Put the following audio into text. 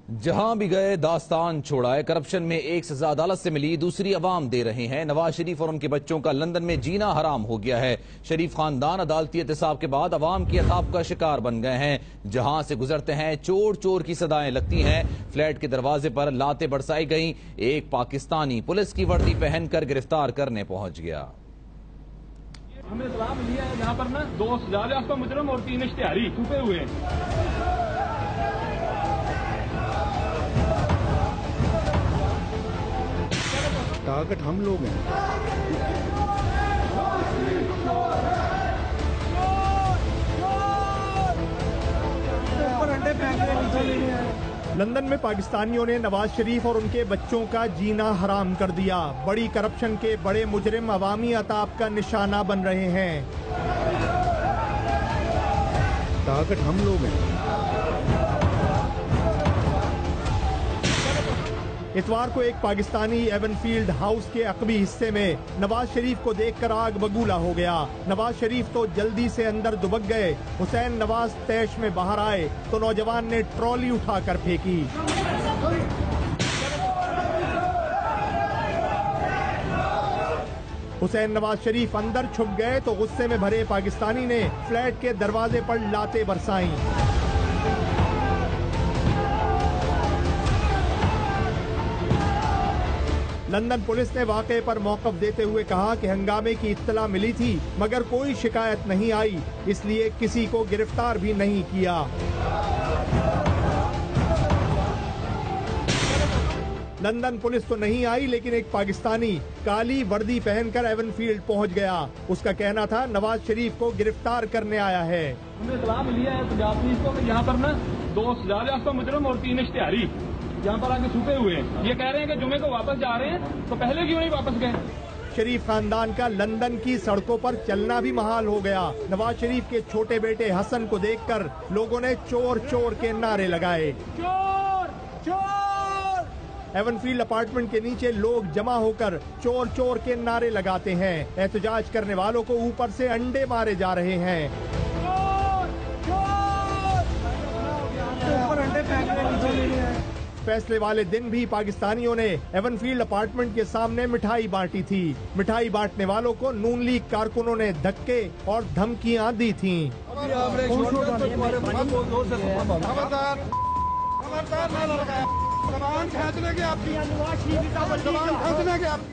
जहां भी गए दास्तान छोड़ाए। करप्शन में एक सजा अदालत से मिली, दूसरी अवाम दे रहे हैं। नवाज शरीफ और उनके बच्चों का लंदन में जीना हराम हो गया है। शरीफ खानदान अदालती एहतसाब के बाद अवाम की अताब का शिकार बन गए हैं। जहां से गुजरते हैं चोर चोर की सदाएं लगती हैं। फ्लैट के दरवाजे पर लातें बरसाई गईं। एक पाकिस्तानी पुलिस की वर्दी पहनकर गिरफ्तार करने पहुंच गया। हमें इत्तला मिली है यहाँ पर ना 2 सजायाफ्ता मुजरिम और 3 इश्तिहारी छुपे हुए हैं। टारगेट हम लोग हैं। लंदन में पाकिस्तानियों ने नवाज शरीफ और उनके बच्चों का जीना हराम कर दिया। बड़ी करप्शन के बड़े मुजरिम अवामी अताब का निशाना बन रहे हैं। टारगेट हम लोग हैं। इतवार को एक पाकिस्तानी एवनफील्ड हाउस के अकबी हिस्से में नवाज शरीफ को देखकर आग बगूला हो गया। नवाज शरीफ तो जल्दी से अंदर दुबक गए। हुसैन नवाज तैश में बाहर आए तो नौजवान ने ट्रॉली उठाकर फेंकी। हुसैन नवाज शरीफ अंदर छुप गए तो गुस्से में भरे पाकिस्तानी ने फ्लैट के दरवाजे पर लातें बरसाईं। लंदन पुलिस ने वाकये पर मौक़िफ़ देते हुए कहा कि हंगामे की इत्तला मिली थी मगर कोई शिकायत नहीं आई, इसलिए किसी को गिरफ्तार भी नहीं किया। लंदन पुलिस तो नहीं आई लेकिन एक पाकिस्तानी काली वर्दी पहनकर एवनफील्ड पहुंच गया। उसका कहना था नवाज शरीफ को गिरफ्तार करने आया है। हमें इत्तला मिली है पंजाब पुलिस को कि यहाँ पर ना 2 सजायाफ्ता मुजरिम और 3 इश्तिहारी यहाँ पर आके छुपे हुए हैं। ये कह रहे हैं कि जुमे को वापस जा रहे हैं, तो पहले क्यों नहीं वापस गए? शरीफ खानदान का लंदन की सड़कों पर चलना भी महाल हो गया। नवाज शरीफ के छोटे बेटे हसन को देखकर लोगों ने चोर चोर के नारे लगाए। चोर चोर! एवनफील्ड अपार्टमेंट के नीचे लोग जमा होकर चोर चोर के नारे लगाते हैं। एहतजाज करने वालों को ऊपर से अंडे मारे जा रहे हैं। चोर चोर! अंडे फेंक रहे हैं। फैसले वाले दिन भी पाकिस्तानियों ने एवनफील्ड अपार्टमेंट के सामने मिठाई बांटी थी। मिठाई बांटने वालों को नून लीग कारकुनों ने धक्के और धमकियां दी थीं। खबरदार